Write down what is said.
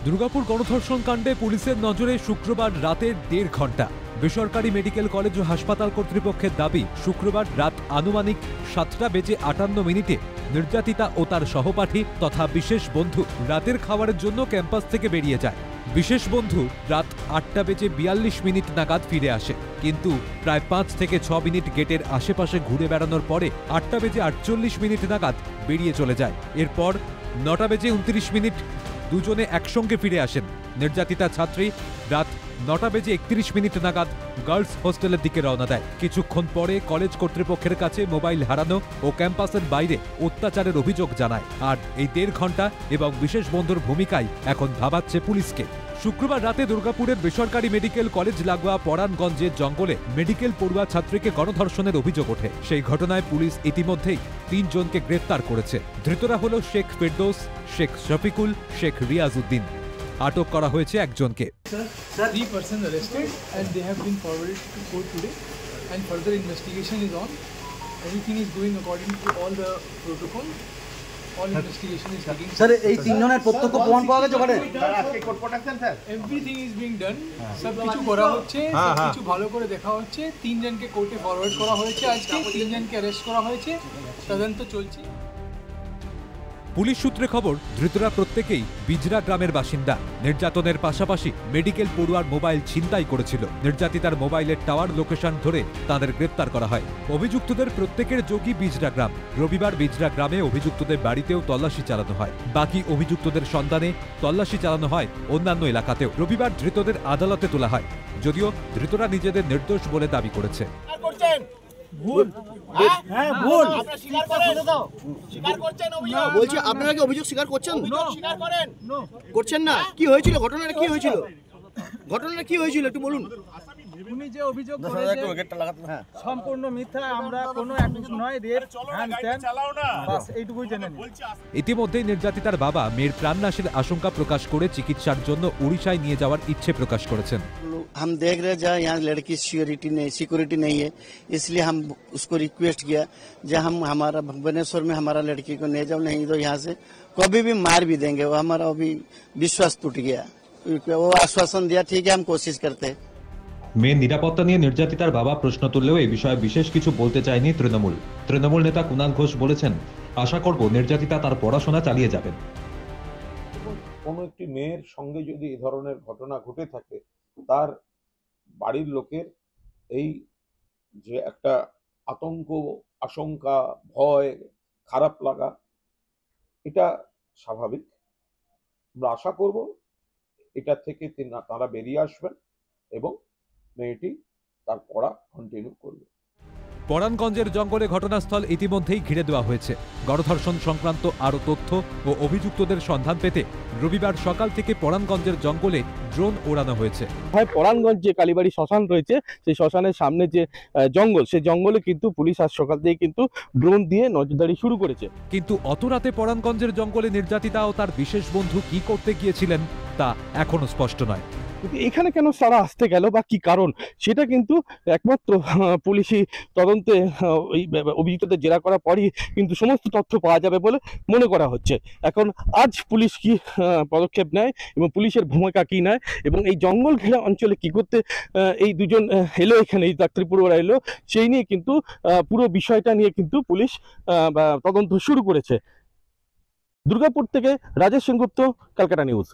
দুর্গাপুর গণধর্ষণ কাণ্ডে পুলিশের নজরে শুক্রবার রাতের 1.5 ঘন্টা। বেসরকারি মেডিকেল কলেজ ও হাসপাতাল কর্তৃপক্ষের দাবি, শুক্রবার রাত আনুমানিক 7:58 নির্যাতিতা ও তার সহপাঠী তথা বিশেষ বন্ধু রাতের খাবারের জন্য ক্যাম্পাস থেকে বেরিয়ে যায়। বিশেষ বন্ধু রাত 8:42 নাগাদ ফিরে আসে, কিন্তু প্রায় 5 থেকে 6 মিনিট গেটের আশেপাশে ঘুরে বেড়ানোর পরে 8:48 নাগাদ বেরিয়ে চলে যায়। এরপর 9:29 দুজনে একসঙ্গে ফিরে আসেন। নির্যাতিতা ছাত্রী রাত 9:31 নাগাদ গার্লস হোস্টেলের দিকে রওনা দেয়। কিছুক্ষণ পরে কলেজ কর্তৃপক্ষের কাছে মোবাইল হারানো ও ক্যাম্পাসের বাইরে অত্যাচারের অভিযোগ জানায়। আর এই 1.5 ঘন্টা এবং বিশেষ বন্ধুর ভূমিকায় এখন ভাবাচ্ছে পুলিশকে। শুক্রবার রাতে দুর্গাপুরের বেসরকারি মেডিকেল কলেজ লাগোয়া পরাণগঞ্জের জঙ্গলে মেডিকেল পড়ুয়া ছাত্রীকে গণধর্ষণের অভিযোগ ওঠে। সেই ঘটনায় পুলিশ ইতিমধ্যেই 3 জনকে গ্রেফতার করেছে। ধৃতরা হল শেখ ফেরদৌস, শেখ শফিকুল, শেখ রিয়াজউদ্দিন। আটক করা হয়েছে একজনকে। 3 persons arrested and they have been forwarded to court today and further investigation is on. Everything is going according to all the protocol. All investigation is taking. Sir, এই তিনজনের প্রত্যক্ষ প্রমাণ পাওয়া গেছে ওখানে? আজকে court protection sir. Everything is being done. সব কিছু করা হচ্ছে, সব কিছু ভালো করে দেখা হচ্ছে। 3 জনকে কোর্টে ফরওয়ার্ড করা হয়েছে, আজকে 3 জনকে অ্যারেস্ট করা হয়েছে। তদন্ত চলছে। পুলিশ সূত্রে খবর, ধৃতরা প্রত্যেকেই বিজরা গ্রামের বাসিন্দা। নির্যাতনের পাশাপাশি মেডিকেল পড়ুয়ার মোবাইল ছিনতাই করেছিল। নির্যাতিতার মোবাইলের টাওয়ার লোকেশন ধরে তাদের গ্রেফতার করা হয়। অভিযুক্তদের প্রত্যেকের যোগী বিজরা গ্রাম। রবিবার বিজরা গ্রামে অভিযুক্তদের বাড়িতেও তল্লাশি চালানো হয়। বাকি অভিযুক্তদের সন্ধানে তল্লাশি চালানো হয় অন্যান্য এলাকাতেও। রবিবার ধৃতদের আদালতে তোলা হয়, যদিও ধৃতরা নিজেদের নির্দোষ বলে দাবি করেছে। ভুল, হ্যাঁ ভুল। আপনারা স্বীকার করেন? স্বীকার করছেন অভিযোগ? বলছি আপনারা কি অভিযোগ স্বীকার করছেন? স্বীকার করেন? করছেন না? কি হয়েছিল? ঘটনাটা কি হয়েছিল? ঘটনাটা কি হয়েছিল একটু বলুন। উনি যে অভিযোগ করেছেন সম্পূর্ণ মিথ্যা। আমরা কোনো অ্যাকিউজ নয়, রেপ হ্যান্ড বাস এইটুকুই জেনে নিন। ইতিমধ্যেই নির্যাতিতার বাবা মেয়ের প্রাণনাশের আশঙ্কা প্রকাশ করে চিকিৎসার জন্য ওড়িশায় নিয়ে যাওয়ার ইচ্ছে প্রকাশ করেছেন। हम देख रहे जहाँ यहाँ लड़की सिक्योरिटी नहीं है, इसलिए हम उसको रिक्वेस्ट किया जब हम हमारा भुवनेश्वर में हमारा लड़की को ले जाओ, नहीं तो यहाँ से कभी भी मार भी देंगे। वो हमारा अभी विश्वास टूट गया। वो आश्वासन दिया, ठीक है हम कोशिश करते हैं। মেয়ের নিরাপত্তা নিয়ে নির্যাতিতার বাবা প্রশ্ন তুললেও এই বিষয়ে বিশেষ কিছু বলতে চায়নি তৃণমূল নেতা কুণাল ঘোষ বলেছেন, আশা করব নির্যাতিতা তার পড়াশোনা চালিয়ে যাবেন। কোনো একটি মেয়ের সঙ্গে যদি এই ধরনের ঘটনা ঘটে থাকে, তার বাড়ির লোকের এই যে একটা আতঙ্ক, আশঙ্কা, ভয়, খারাপ লাগা, এটা স্বাভাবিক। আমরা আশা করব এটা থেকে তারা বেরিয়ে আসবেন এবং মেয়েটি তার পড়া কন্টিনিউ করবে। পরাণগঞ্জের জঙ্গলে ঘটনাস্থল ইতিমধ্যেই ঘিরে দেওয়া হয়েছে। গণধর্ষণ সংক্রান্ত আরও তথ্য ও অভিযুক্তদের সন্ধান পেতে রবিবার সকাল থেকে পরাণগঞ্জের জঙ্গলে ড্রোন ওড়ানো হয়েছে। পরাণগঞ্জ যে কালীবাড়ি শ্মশান রয়েছে, সেই শ্মশানের সামনে যে জঙ্গল, সেই জঙ্গলে কিন্তু পুলিশ আজ সকাল থেকে কিন্তু ড্রোন দিয়ে নজরদারি শুরু করেছে। কিন্তু অত রাতে পরাণগঞ্জের জঙ্গলে নির্যাতিতা ও তার বিশেষ বন্ধু কি করতে গিয়েছিলেন তা এখনো স্পষ্ট নয়। এখানে কেন তারা আসতে গেল বা কি কারণ, সেটা কিন্তু একমাত্র পুলিশি তদন্তে ওই অভিযুক্তদের জেরা করার পরই কিন্তু সমস্ত তথ্য পাওয়া যাবে বলে মনে করা হচ্ছে। এখন আজ পুলিশ কি পদক্ষেপ নেয় এবং পুলিশের ভূমিকা কি নেয় এবং এই জঙ্গল ঘেরা অঞ্চলে কি করতে এই দুজন এলো, এখানে এই ডাক্তারিপুররা এলো, সেই নিয়ে কিন্তু পুরো বিষয়টা নিয়ে কিন্তু পুলিশ তদন্ত শুরু করেছে। দুর্গাপুর থেকে রাজেশ সেনগুপ্ত, ক্যালকাটা নিউজ।